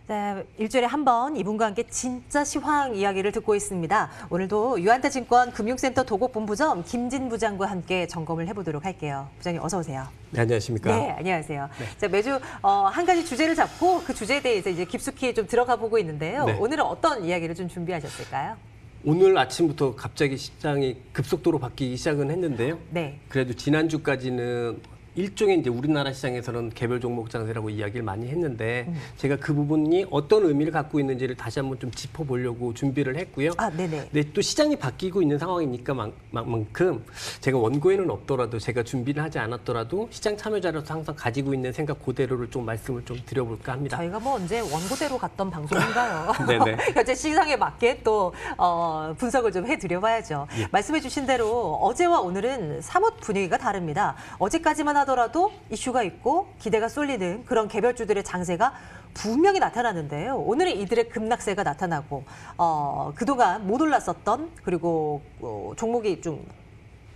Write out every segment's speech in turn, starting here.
네, 일주일에 한 번 이분과 함께 진짜 시황 이야기를 듣고 있습니다. 오늘도 유한타증권 금융센터 도곡본부점 김진 부장과 함께 점검을 해보도록 할게요. 부장님 어서 오세요. 네, 안녕하십니까? 네, 안녕하세요. 네. 자, 매주 한 가지 주제를 잡고 그 주제에 대해서 이제 깊숙이 좀 들어가 보고 있는데요. 네. 오늘은 어떤 이야기를 좀 준비하셨을까요? 오늘 아침부터 갑자기 시장이 급속도로 바뀌기 시작은 했는데요. 네. 그래도 지난주까지는 일종의 이제 우리나라 시장에서는 개별 종목 장세라고 이야기를 많이 했는데 제가 그 부분이 어떤 의미를 갖고 있는지를 다시 한번 좀 짚어보려고 준비를 했고요. 아, 네네. 네, 또 시장이 바뀌고 있는 상황이니까 만큼 제가 원고에는 없더라도 제가 준비를 하지 않았더라도 시장 참여자로서 항상 가지고 있는 생각 그대로를 좀 말씀을 좀 드려볼까 합니다. 저희가 뭐 언제 원고대로 갔던 방송인가요? 네네. 현재 시장에 맞게 또 분석을 좀 해드려봐야죠. 예. 말씀해 주신 대로 어제와 오늘은 사뭇 분위기가 다릅니다. 어제까지만 하더라도 이슈가 있고 기대가 쏠리는 그런 개별주들의 장세가 분명히 나타나는데요. 오늘은 이들의 급락세가 나타나고 그동안 못 올랐었던 그리고 종목이 좀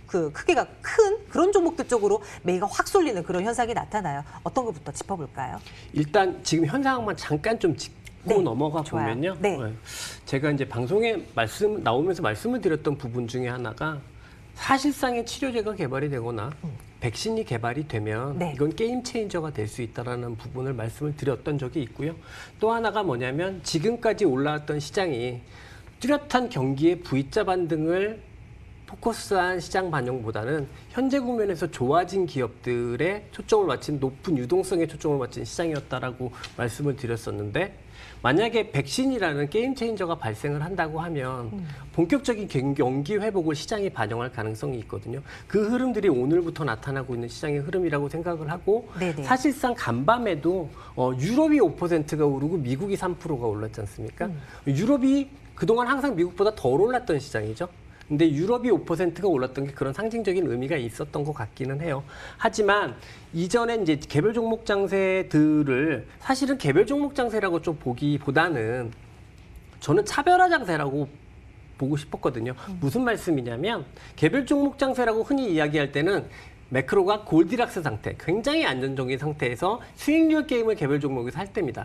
크기가 큰 그런 종목들 쪽으로 매기가 확 쏠리는 그런 현상이 나타나요. 어떤 것부터 짚어볼까요? 일단 지금 현상만 잠깐 좀 짚고 네, 넘어가 좋아요. 보면요. 네. 제가 이제 방송에 나오면서 말씀을 드렸던 부분 중에 하나가 사실상의 치료제가 개발이 되거나 백신이 개발이 되면 네. 이건 게임 체인저가 될 수 있다라는 부분을 말씀을 드렸던 적이 있고요. 또 하나가 뭐냐면 지금까지 올라왔던 시장이 뚜렷한 경기의 V자 반등을 포커스한 시장 반영보다는 현재 국면에서 좋아진 기업들의 초점을 맞춘 높은 유동성에 초점을 맞춘 시장이었다라고 말씀을 드렸었는데 만약에 백신이라는 게임 체인저가 발생을 한다고 하면 본격적인 경기 회복을 시장이 반영할 가능성이 있거든요. 그 흐름들이 오늘부터 나타나고 있는 시장의 흐름이라고 생각을 하고 네네. 사실상 간밤에도 유럽이 5%가 오르고 미국이 3%가 올랐지 않습니까? 유럽이 그동안 항상 미국보다 덜 올랐던 시장이죠. 근데 유럽이 5%가 올랐던 게 그런 상징적인 의미가 있었던 것 같기는 해요. 하지만 이전에 이제 개별 종목 장세들을 사실은 개별 종목 장세라고 좀 보기보다는 저는 차별화 장세라고 보고 싶었거든요. 무슨 말씀이냐면 개별 종목 장세라고 흔히 이야기할 때는 매크로가 골디락스 상태, 굉장히 안정적인 상태에서 수익률 게임을 개별 종목에서 할 때입니다.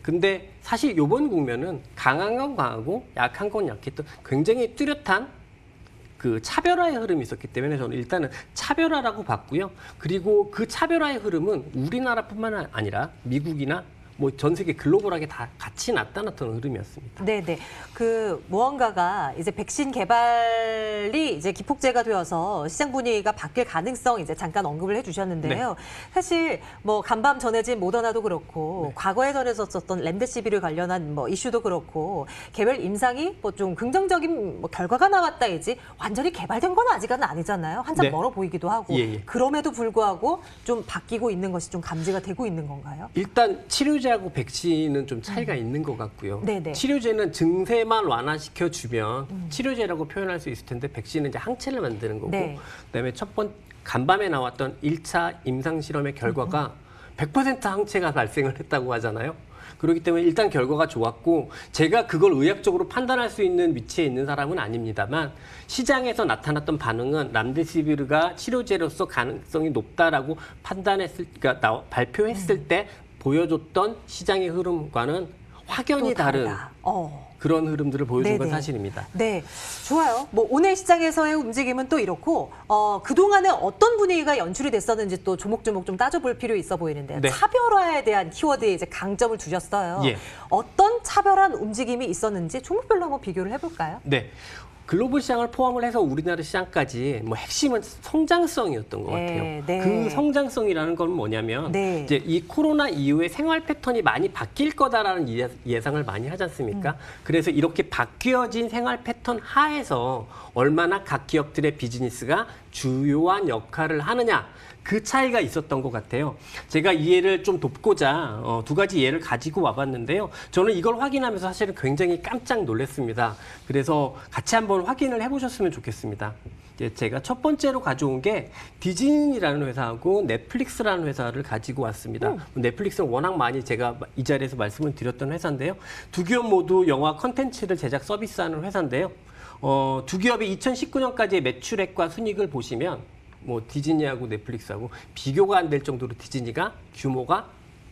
근데 사실 이번 국면은 강한 건 강하고 약한 건 약했던 굉장히 뚜렷한 그 차별화의 흐름이 있었기 때문에 저는 일단은 차별화라고 봤고요. 그리고 그 차별화의 흐름은 우리나라뿐만 아니라 미국이나 뭐 전 세계 글로벌하게 다 같이 나타났던 흐름이었습니다. 네네. 무언가가 이제 백신 개발이 이제 기폭제가 되어서 시장 분위기가 바뀔 가능성 이제 잠깐 언급을 해주셨는데요. 네. 사실 뭐 간밤 전해진 모더나도 그렇고 네. 과거에 전해졌었던 렘데시비를 관련한 뭐 이슈도 그렇고 개별 임상이 뭐 좀 긍정적인 뭐 결과가 나왔다이지 완전히 개발된 건 아직은 아니잖아요. 한참 네. 멀어 보이기도 하고 예, 예. 그럼에도 불구하고 좀 바뀌고 있는 것이 좀 감지가 되고 있는 건가요? 일단 치료제하고 백신은 좀 차이가 있는 것 같고요. 네네. 치료제는 증세만 완화시켜주면 치료제라고 표현할 수 있을 텐데 백신은 이제 항체를 만드는 거고 네. 그다음에 간밤에 나왔던 1차 임상실험의 결과가 100% 항체가 발생을 했다고 하잖아요. 그렇기 때문에 일단 결과가 좋았고 제가 그걸 의학적으로 판단할 수 있는 위치에 있는 사람은 아닙니다만 시장에서 나타났던 반응은 람데시비르가 치료제로서 가능성이 높다라고 그러니까 발표했을 때 보여줬던 시장의 흐름과는 확연히 다른 그런 흐름들을 보여준 건 네네. 사실입니다. 네, 좋아요. 뭐 오늘 시장에서의 움직임은 또 이렇고 그동안에 어떤 분위기가 연출이 됐었는지 또 조목조목 좀 따져볼 필요 있어 보이는데요. 네. 차별화에 대한 키워드에 이제 강점을 두셨어요. 예. 어떤 차별한 움직임이 있었는지 종목별로 한번 비교를 해볼까요? 네. 글로벌 시장을 포함을 해서 우리나라 시장까지 뭐 핵심은 성장성이었던 것 같아요. 네. 그 성장성이라는 건 뭐냐면 네. 이제 이 코로나 이후에 생활 패턴이 많이 바뀔 거다라는 예상을 많이 하지 않습니까? 그래서 이렇게 바뀌어진 생활 패턴 하에서 얼마나 각 기업들의 비즈니스가 주요한 역할을 하느냐 그 차이가 있었던 것 같아요. 제가 이 예를 좀 돕고자 두 가지 예를 가지고 와봤는데요. 저는 이걸 확인하면서 사실은 굉장히 깜짝 놀랐습니다. 그래서 같이 한번 확인을 해보셨으면 좋겠습니다. 이제 제가 첫 번째로 가져온 게 디즈니라는 회사하고 넷플릭스라는 회사를 가지고 왔습니다. 넷플릭스는 워낙 많이 제가 이 자리에서 말씀을 드렸던 회사인데요. 두 기업 모두 영화 컨텐츠를 제작 서비스하는 회사인데요. 두 기업이 2019년까지의 매출액과 순이익을 보시면 뭐 디즈니하고 넷플릭스하고 비교가 안 될 정도로 디즈니가 규모가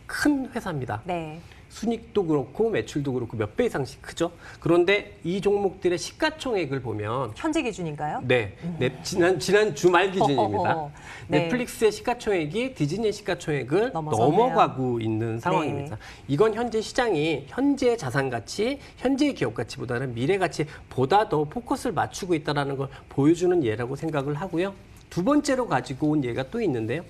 큰 회사입니다. 네. 순이익도 그렇고 매출도 그렇고 몇 배 이상씩 크죠. 그런데 이 종목들의 시가총액을 보면 현재 기준인가요? 네, 지난 주말 기준입니다. 네. 넷플릭스의 시가총액이 디즈니의 시가총액을 넘어섰네요. 넘어가고 있는 상황입니다. 이건 현재 시장이 현재 자산 가치, 현재의 기업 가치보다는 미래 가치보다 더 포커스를 맞추고 있다는 걸 보여주는 예라고 생각을 하고요. 두 번째로 가지고 온 예가 또 있는데요.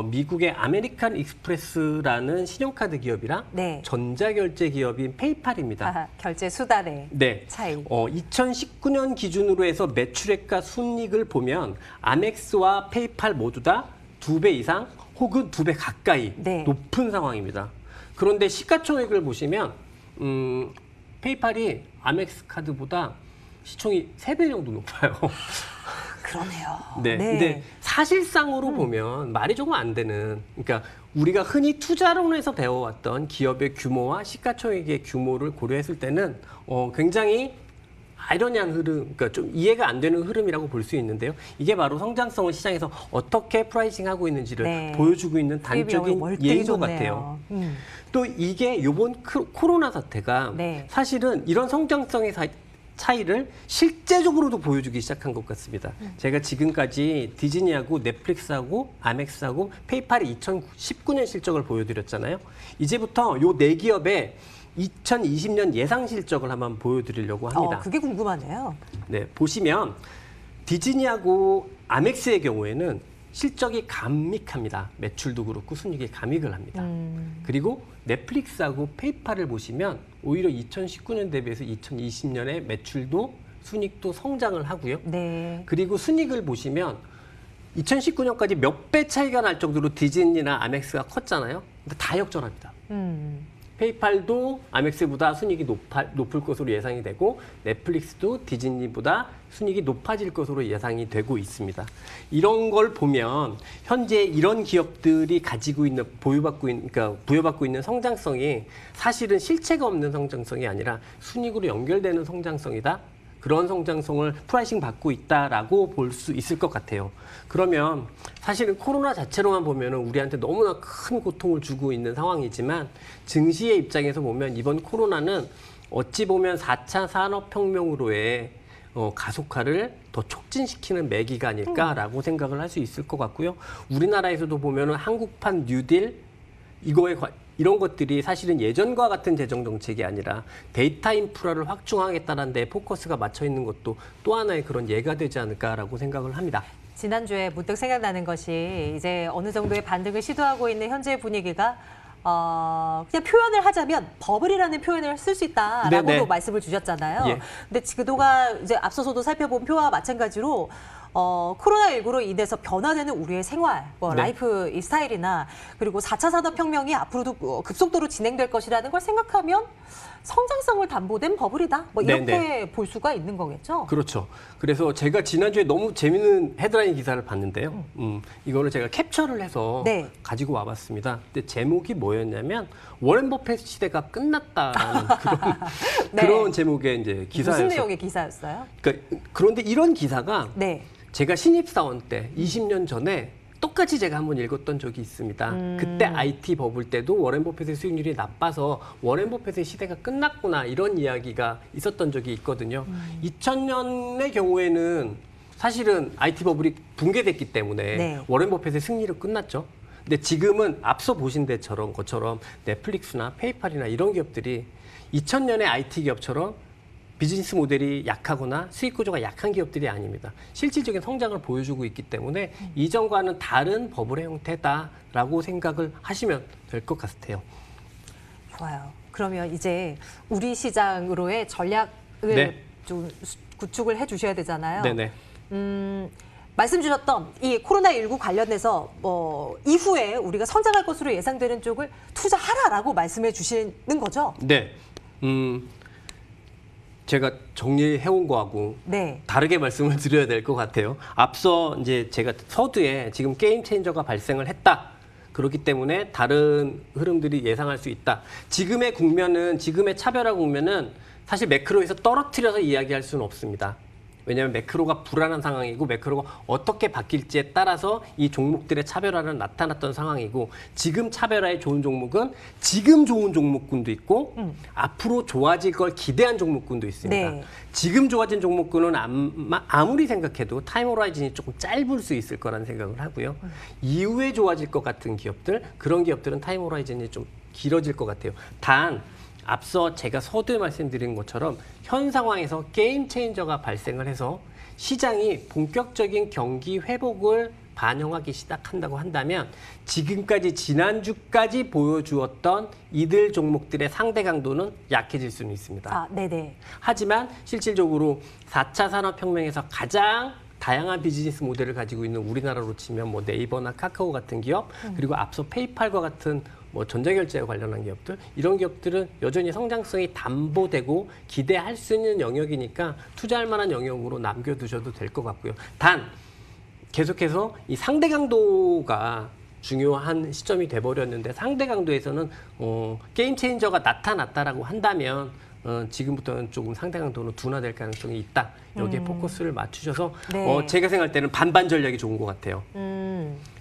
미국의 아메리칸 익스프레스라는 신용카드 기업이랑 네. 전자결제 기업인 페이팔입니다. 아하, 결제 수단의 네. 차이. 2019년 기준으로 해서 매출액과 순이익을 보면 아멕스와 페이팔 모두 다 2배 이상 혹은 2배 가까이 네. 높은 상황입니다. 그런데 시가총액을 보시면 페이팔이 아멕스 카드보다 시총이 3배 정도 높아요. 그러네요. 네. 근데 사실상으로 보면 말이 조금 안 되는, 그러니까 우리가 흔히 투자론에서 배워왔던 기업의 규모와 시가총액의 규모를 고려했을 때는 굉장히 아이러니한 흐름, 그러니까 좀 이해가 안 되는 흐름이라고 볼 수 있는데요. 이게 바로 성장성을 시장에서 어떻게 프라이싱하고 있는지를 네. 보여주고 있는 단적인 멀쩡히 예인 것 좋네요. 같아요. 또 이게 이번 코로나 사태가 네. 사실은 이런 성장성의 차이를 실제적으로도 보여주기 시작한 것 같습니다. 제가 지금까지 디즈니하고 넷플릭스하고 아멕스하고 페이팔의 2019년 실적을 보여드렸잖아요. 이제부터 요 네 기업의 2020년 예상 실적을 한번 보여드리려고 합니다. 그게 궁금하네요. 네, 보시면 디즈니하고 아멕스의 경우에는 실적이 감익합니다. 매출도 그렇고 순이익이 감익을 합니다. 그리고 넷플릭스하고 페이팔을 보시면 오히려 2019년 대비해서 2020년에 매출도 순이익도 성장을 하고요. 네. 그리고 순이익을 보시면 2019년까지 몇 배 차이가 날 정도로 디즈니나 아멕스가 컸잖아요. 근데 다 역전합니다. 페이팔도 아멕스보다 순이익이 높을 것으로 예상이 되고 넷플릭스도 디즈니보다 순이익이 높아질 것으로 예상이 되고 있습니다. 이런 걸 보면 현재 이런 기업들이 가지고 있는 그러니까 부여받고 있는 성장성이 사실은 실체가 없는 성장성이 아니라 순이익으로 연결되는 성장성이다. 그런 성장성을 프라이싱 받고 있다라고 볼 수 있을 것 같아요. 그러면 사실은 코로나 자체로만 보면은 우리한테 너무나 큰 고통을 주고 있는 상황이지만 증시의 입장에서 보면 이번 코로나는 어찌 보면 4차 산업혁명으로의 가속화를 더 촉진시키는 매기가 아닐까라고 생각을 할 수 있을 것 같고요. 우리나라에서도 보면은 한국판 뉴딜 이런 것들이 사실은 예전과 같은 재정 정책이 아니라 데이터 인프라를 확충하겠다는 데 포커스가 맞춰 있는 것도 또 하나의 그런 예가 되지 않을까라고 생각을 합니다. 지난주에 문득 생각나는 것이 이제 어느 정도의 반등을 시도하고 있는 현재 분위기가 그냥 표현을 하자면 버블이라는 표현을 쓸 수 있다라고도 네네. 말씀을 주셨잖아요. 예. 근데 그동안 이제 앞서서도 살펴본 표와 마찬가지로 코로나19로 인해서 변화되는 우리의 생활, 네. 라이프 이 스타일이나 그리고 4차 산업혁명이 앞으로도 급속도로 진행될 것이라는 걸 생각하면 성장성을 담보된 버블이다. 이렇게 네네. 볼 수가 있는 거겠죠. 그렇죠. 그래서 제가 지난주에 너무 재밌는 헤드라인 기사를 봤는데요. 이거를 제가 캡처를 해서 네. 가지고 와봤습니다. 근데 제목이 뭐였냐면 워렌 버핏 시대가 끝났다라는 네. 그런 제목의 이제 기사였어요. 무슨 내용의 기사였어요? 그런데 이런 기사가 네. 제가 신입사원 때 20년 전에 똑같이 제가 한번 읽었던 적이 있습니다. 그때 IT 버블 때도 워렌 버핏의 수익률이 나빠서 워렌 버핏의 시대가 끝났구나 이런 이야기가 있었던 적이 있거든요. 2000년의 경우에는 사실은 IT 버블이 붕괴됐기 때문에 네. 워렌 버핏의 승리로 끝났죠. 근데 지금은 앞서 보신 것처럼 넷플릭스나 페이팔이나 이런 기업들이 2000년의 IT 기업처럼 비즈니스 모델이 약하거나 수익 구조가 약한 기업들이 아닙니다. 실질적인 성장을 보여주고 있기 때문에 이전과는 다른 버블의 형태다라고 생각을 하시면 될 것 같아요. 좋아요. 그러면 이제 우리 시장으로의 전략을 네. 좀 구축을 해주셔야 되잖아요. 네네. 말씀 주셨던 이 코로나19 관련해서 이후에 우리가 성장할 것으로 예상되는 쪽을 투자하라라고 말씀해 주시는 거죠? 네. 제가 정리해온 거하고 네. 다르게 말씀을 드려야 될 것 같아요. 앞서 이제 제가 서두에 지금 게임 체인저가 발생을 했다. 그렇기 때문에 다른 흐름들이 예상할 수 있다. 지금의 차별화 국면은 사실 매크로에서 떨어뜨려서 이야기할 수는 없습니다. 왜냐하면 매크로가 불안한 상황이고 매크로가 어떻게 바뀔지에 따라서 이 종목들의 차별화는 나타났던 상황이고 지금 차별화에 좋은 종목은 지금 좋은 종목군도 있고 앞으로 좋아질 걸 기대한 종목군도 있습니다. 네. 지금 좋아진 종목군은 아무리 생각해도 타임 호라이즌이 조금 짧을 수 있을 거라는 생각을 하고요. 이후에 좋아질 것 같은 기업들, 그런 기업들은 타임 호라이즌이 좀 길어질 것 같아요. 단 앞서 제가 서두에 말씀드린 것처럼 현 상황에서 게임 체인저가 발생을 해서 시장이 본격적인 경기 회복을 반영하기 시작한다고 한다면 지금까지 지난주까지 보여주었던 이들 종목들의 상대 강도는 약해질 수는 있습니다. 아, 네네. 하지만 실질적으로 4차 산업혁명에서 가장 다양한 비즈니스 모델을 가지고 있는 우리나라로 치면 뭐 네이버나 카카오 같은 기업, 그리고 앞서 페이팔과 같은 뭐 전자결제와 관련한 기업들, 이런 기업들은 여전히 성장성이 담보되고 기대할 수 있는 영역이니까 투자할 만한 영역으로 남겨두셔도 될 것 같고요. 단 계속해서 이 상대 강도가 중요한 시점이 돼버렸는데 상대 강도에서는 게임 체인저가 나타났다라고 한다면 지금부터는 조금 상대 강도는 둔화될 가능성이 있다. 여기에 포커스를 맞추셔서 네. 제가 생각할 때는 반반 전략이 좋은 것 같아요.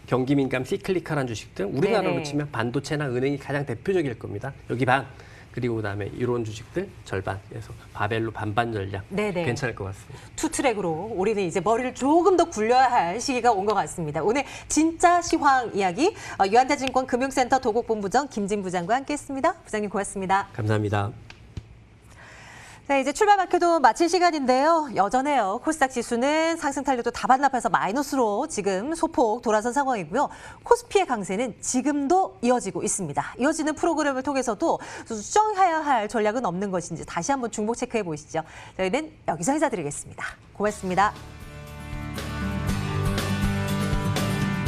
경기 민감 시클리컬한 주식들, 우리나라로 네네. 치면 반도체나 은행이 가장 대표적일 겁니다. 여기 반, 그리고 그다음에 이론 주식들 절반. 그래서 바벨로 반반 전략 네네. 괜찮을 것 같습니다. 투트랙으로 우리는 이제 머리를 조금 더 굴려야 할 시기가 온 것 같습니다. 오늘 진짜 시황 이야기 유한자증권 금융센터 도곡본부장 김진 부장과 함께했습니다. 부장님 고맙습니다. 감사합니다. 네, 이제 출발 마켓도 마칠 시간인데요. 여전해요. 코스닥 지수는 상승 탄력도 다 반납해서 마이너스로 지금 소폭 돌아선 상황이고요. 코스피의 강세는 지금도 이어지고 있습니다. 이어지는 프로그램을 통해서도 수정해야 할 전략은 없는 것인지 다시 한번 중복 체크해 보시죠. 저희는 여기서 인사드리겠습니다. 고맙습니다.